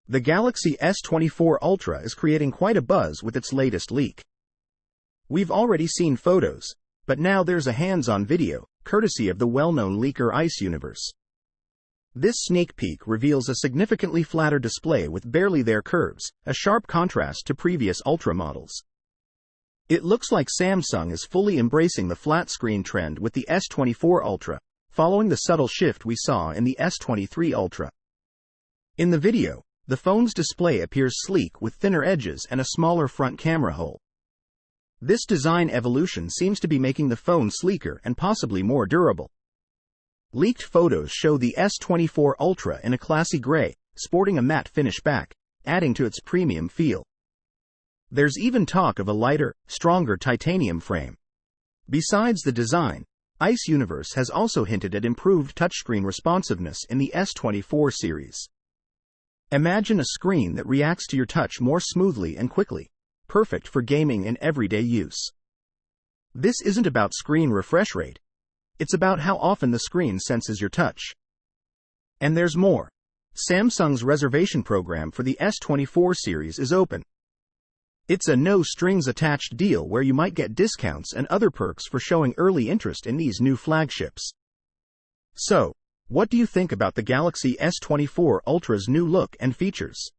The Galaxy S24 Ultra is creating quite a buzz with its latest leak. We've already seen photos, but now there's a hands-on video, courtesy of the well-known leaker Universe. This sneak peek reveals a significantly flatter display with barely there curves, a sharp contrast to previous Ultra models. It looks like Samsung is fully embracing the flat screen trend with the S24 Ultra, following the subtle shift we saw in the S23 Ultra. In the video, the phone's display appears sleek with thinner edges and a smaller front camera hole. This design evolution seems to be making the phone sleeker and possibly more durable. Leaked photos show the S24 Ultra in a classy gray, sporting a matte finish back, adding to its premium feel. There's even talk of a lighter, stronger titanium frame. Besides the design, Universe has also hinted at improved touchscreen responsiveness in the S24 series. Imagine a screen that reacts to your touch more smoothly and quickly, perfect for gaming and everyday use. This isn't about screen refresh rate. It's about how often the screen senses your touch. And there's more. Samsung's reservation program for the S24 series is open. It's a no-strings-attached deal where you might get discounts and other perks for showing early interest in these new flagships. So, what do you think about the Galaxy S24 Ultra's new look and features?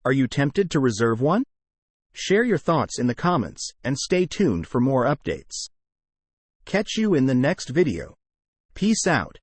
Are you tempted to reserve one? Share your thoughts in the comments and stay tuned for more updates. Catch you in the next video. Peace out.